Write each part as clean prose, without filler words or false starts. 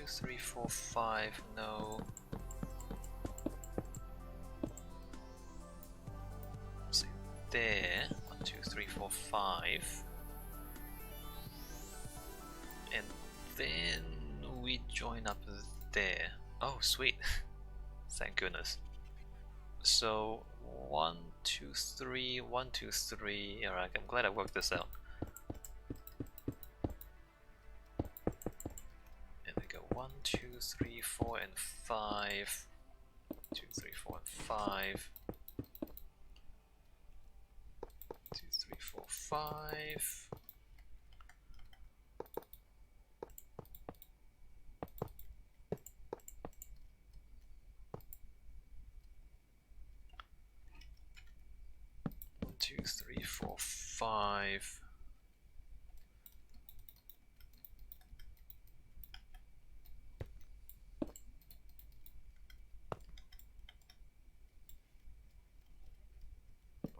3, 4, 5, no. So there, 1, 2, 3, 4, 5. And then we join up there. Oh, sweet. Thank goodness. So 1, 2, 3, 1, 2, 3. Alright, I'm glad I worked this out. And we go 1, 2, 3, 4, and 5. 2, 3, 4, and 5. 2, 3, 4, 5. One, 2, 3, 4, 5.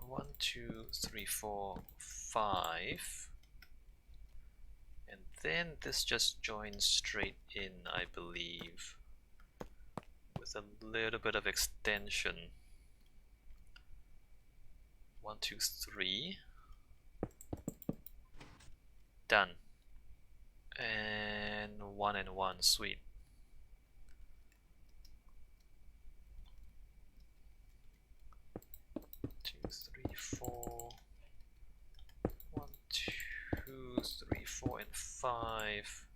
One, 2, 3, 4, 5. And then this just joins straight in, I believe, with a little bit of extension. 1, 2, 3. Done. And 1 and 1, sweet. Two, 3, 4. 1, 2, 3, 4, and 5.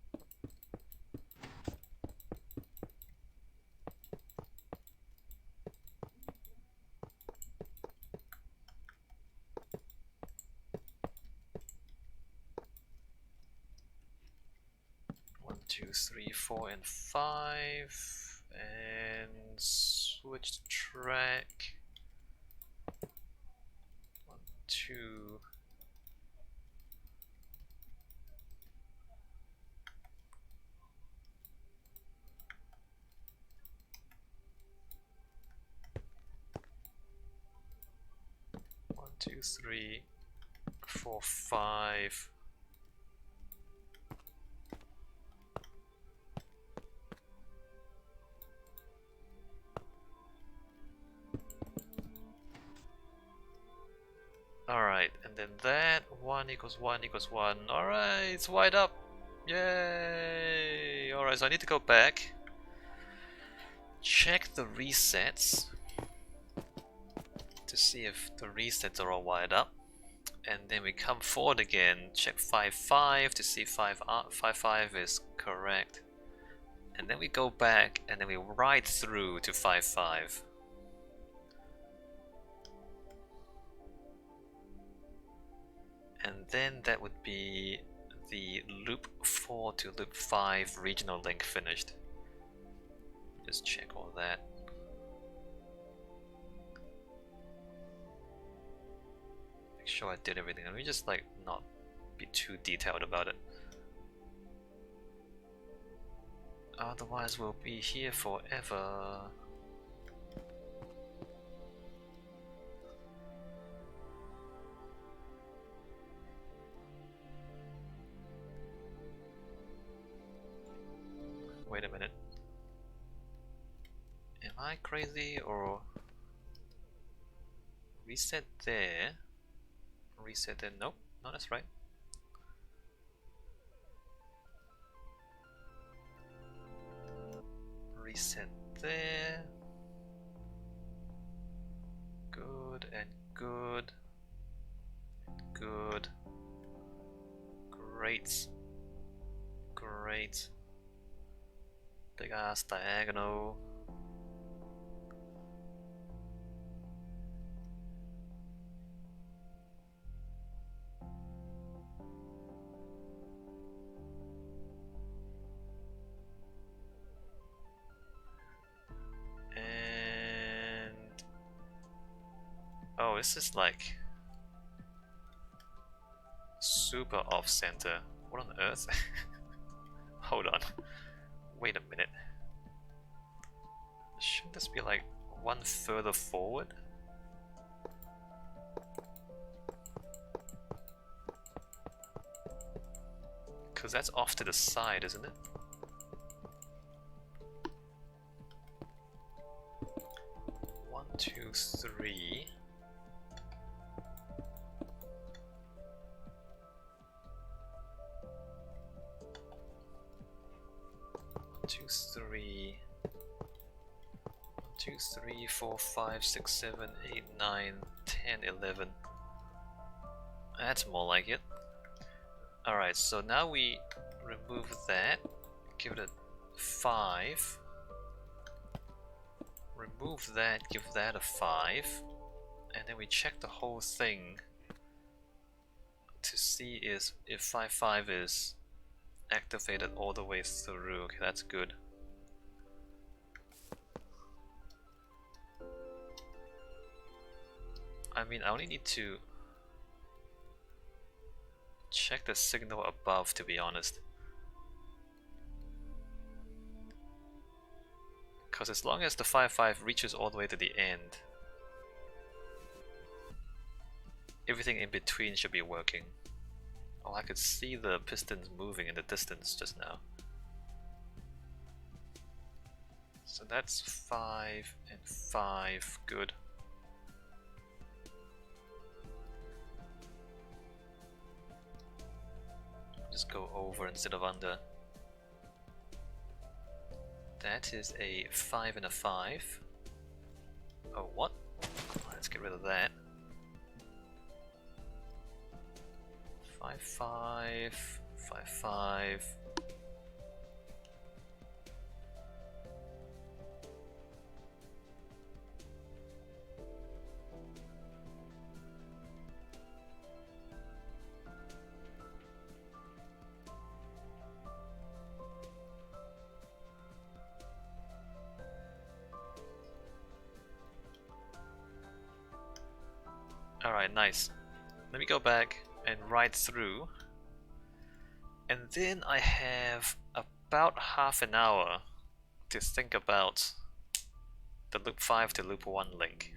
One, 2, 3, 4, and 5. And switch to track. 1, 2. One, 2, 3, 4, 5. Alright, and then that 1 equals 1 equals 1. Alright, it's wide up. Yay! Alright, so I need to go back, check the resets to see if the resets are all wired up. And then we come forward again, check 5, 5 to see if 5, 5 is correct. And then we go back and then we ride through to 5, 5. And then that would be the loop 4 to loop 5 regional link finished. Just check all that. Make sure I did everything. Let me just like not be too detailed about it. Otherwise we'll be here forever. Wait a minute. Am I crazy or reset there? Reset there? Nope, no, that's right. Reset there. Good and good. Good. Great. Great. Big ass diagonal. And oh, this is like super off center. What on earth? Hold on. Wait a minute. Shouldn't this be like one further forward? Because that's off to the side, isn't it? 2, 3. 1, 2, 3, 4, 5, 6, 7, 8, 9, 10, 11. That's more like it. Alright, so now we remove that, give it a 5. Remove that, give that a 5. And then we check the whole thing to see if 5, 5 is activated all the way through. Okay, that's good. I mean, I only need to check the signal above, to be honest. Because as long as the 5, 5 reaches all the way to the end, everything in between should be working. Oh, I could see the pistons moving in the distance just now. So that's 5 and 5, good. Just go over instead of under. That is a 5 and a 5. Oh, what? Let's get rid of that. 5, 5, 5, 5. Alright, nice. Let me go back and ride through. And then I have about half an hour to think about the loop 5 to loop 1 link.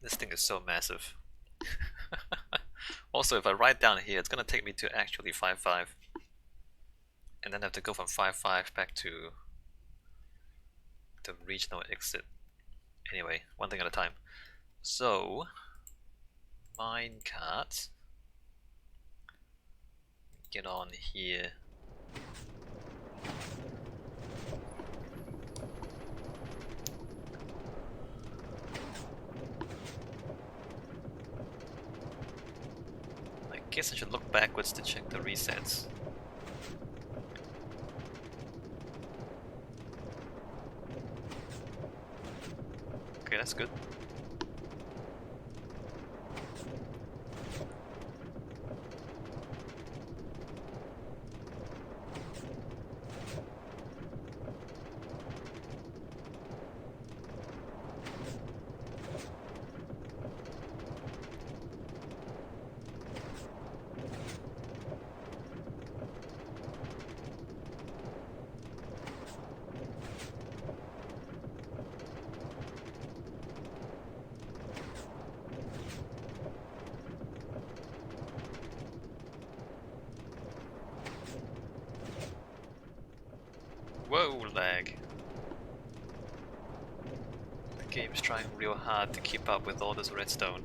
This thing is so massive. Also, if I write down here, it's gonna take me to actually 5, 5. And then I have to go from 5, 5 back to the regional exit. Anyway, one thing at a time. So, minecart. Get on here. I guess I should look backwards to check the resets. Okay, that's good. Whoa, lag. The game's trying real hard to keep up with all this redstone.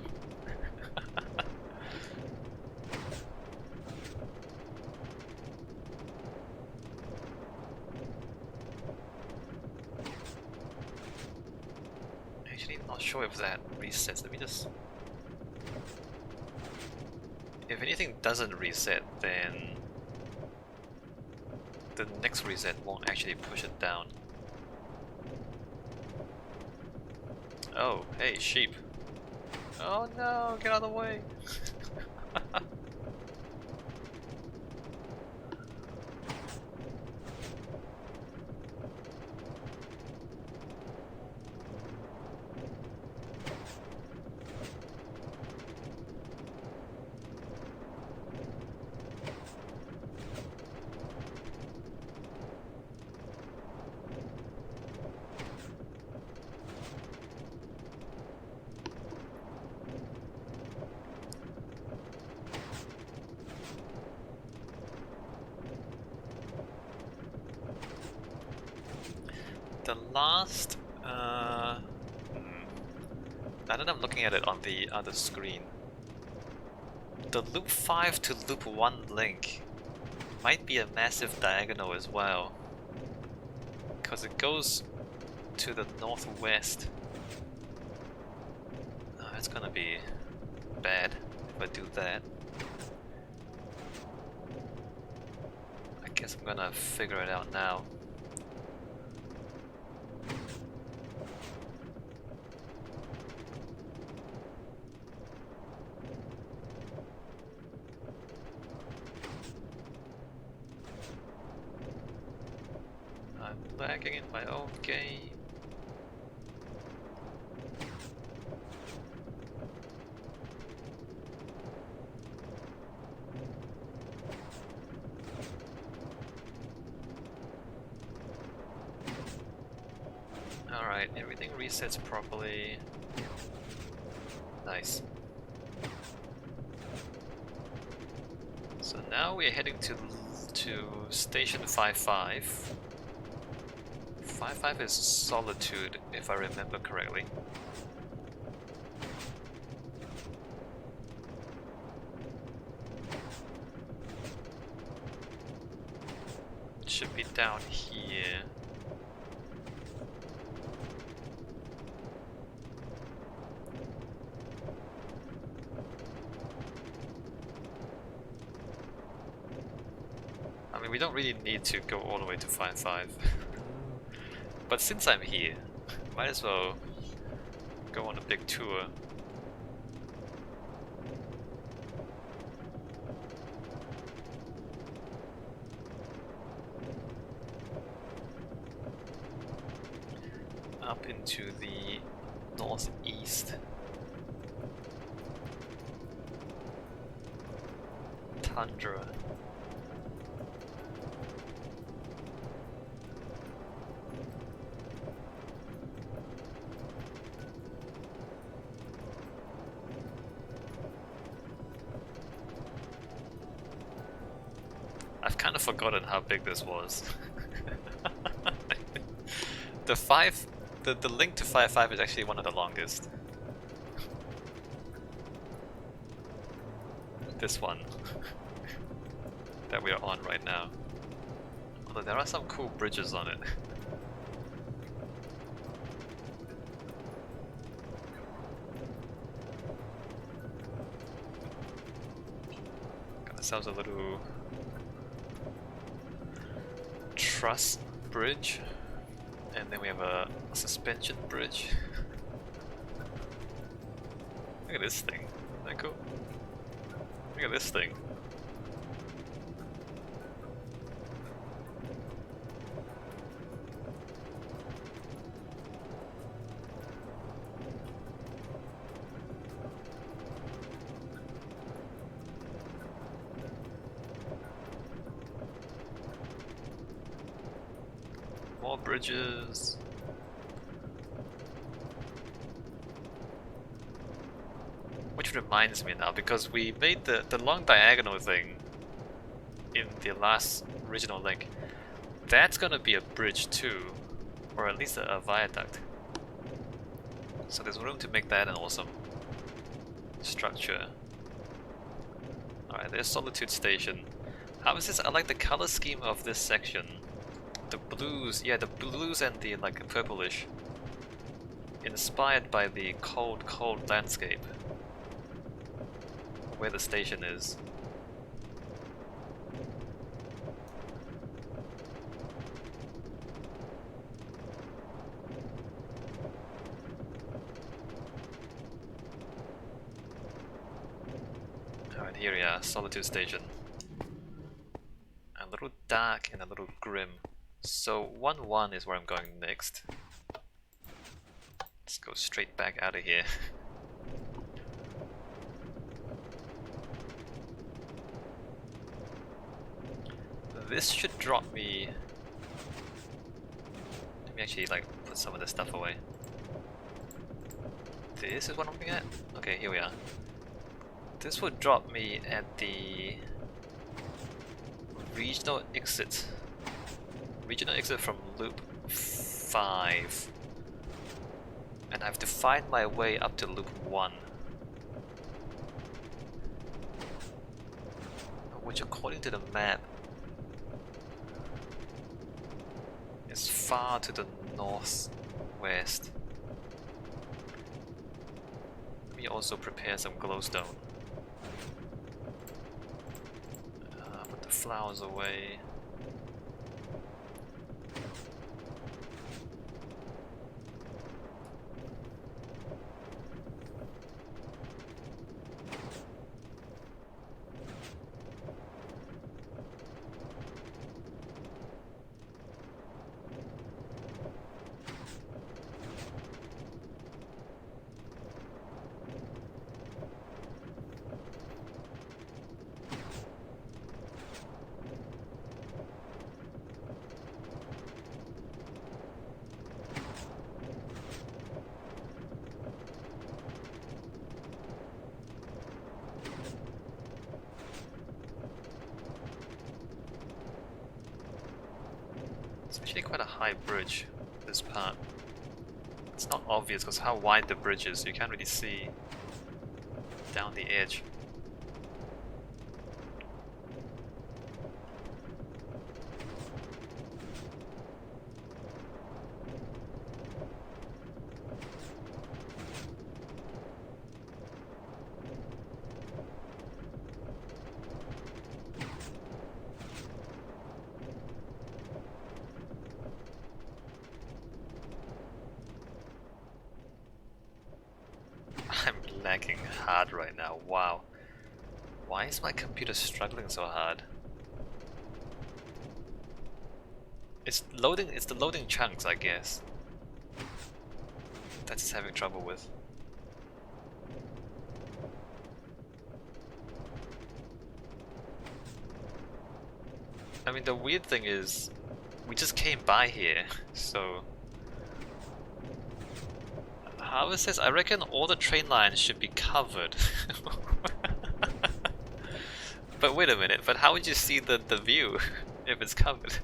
Actually, not sure if that resets. Let me just... If anything doesn't reset, then the next reset won't actually push it down. Oh, hey, sheep. Oh no, get out of the way! the last... now that I'm looking at it on the other screen, the loop 5 to loop 1 link might be a massive diagonal as well, because it goes to the northwest. Oh, that's gonna be bad if I do that. I guess I'm gonna figure it out now. I'm lagging in my own game. Alright, everything resets properly. Nice. So now we're heading to station 5-5. 5-5 is Solitude, if I remember correctly. It should be down here. I mean, we don't really need to go all the way to 5-5. But since I'm here, might as well go on a big tour. Up into the northeast. Tundra. I've kind of forgotten how big this was. The link to 5-5 is actually one of the longest. This one that we are on right now. Although there are some cool bridges on it. Got ourselves a little truss bridge, and then we have a suspension bridge. Look at this thing, isn't that cool? Look at this thing. More bridges. Which reminds me now, because we made the long diagonal thing in the last original link. That's gonna be a bridge too, or at least a viaduct. So there's room to make that an awesome structure. Alright, there's Solitude Station. How is this? I like the color scheme of this section. The blues, yeah, the blues and the like purplish, inspired by the cold landscape where the station is. Alright, here we are, Solitude Station. A little dark and a little grim. So 1-1 is where I'm going next. Let's go straight back out of here. This should drop me... Let me actually like put some of this stuff away. This is what I'm looking at? Okay, here we are. This would drop me at the regional exit. Regional exit from loop 5. And I have to find my way up to loop 1. Which according to the map is far to the northwest. Let me also prepare some glowstone. Put the flowers away. It's actually quite a high bridge, this part. It's not obvious because how wide the bridge is, you can't really see down the edge. I'm lagging hard right now, wow. Why is my computer struggling so hard? It's the loading chunks, I guess. That's it's having trouble with. I mean, the weird thing is, we just came by here, so... How is this? I reckon all the train lines should be covered. But wait a minute, but how would you see the view if it's covered?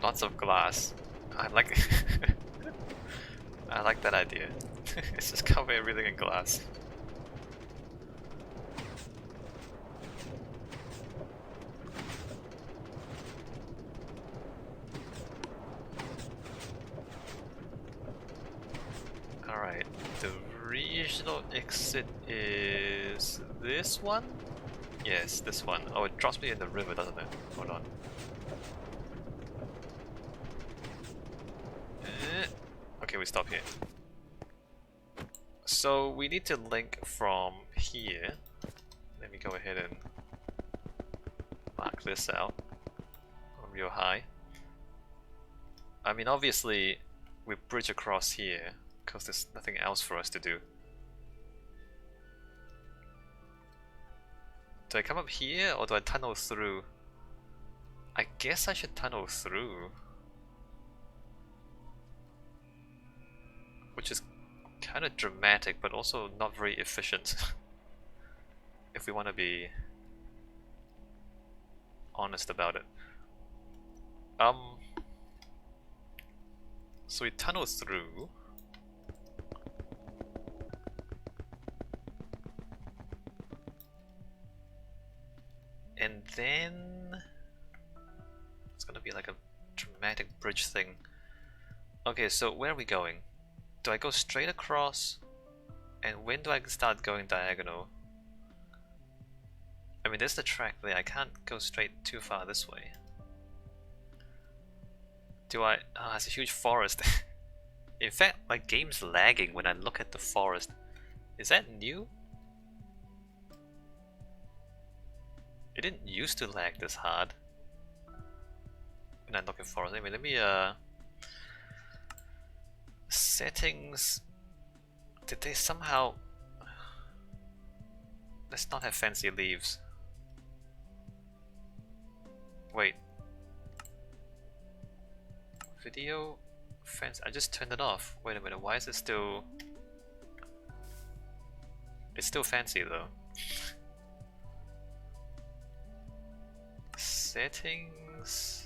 Lots of glass. I like I like that idea. Let's just cover everything in glass. Alright, the regional exit is this one? Yes, this one. Oh, it drops me in the river, doesn't it? Hold on. Okay, we stop here. So we need to link from here. Let me go ahead and mark this out real high. I mean, obviously we bridge across here because there's nothing else for us to do. Do I come up here or do I tunnel through? I guess I should tunnel through. Which is kind of dramatic, but also not very efficient. If we want to be honest about it. So we tunnel through. And then it's gonna be like a dramatic bridge thing. Okay, so where are we going? Do I go straight across? And when do I start going diagonal? I mean, there's the track there. I can't go straight too far this way. Do I? Oh, it's a huge forest. In fact, my game's lagging when I look at the forest. Is that new? It didn't used to lag this hard when I look at forest. Anyway, let me settings. Did they somehow... Let's not have fancy leaves. Wait. video fence. I just turned it off. Wait a minute, why is it still... It's still fancy though. Settings...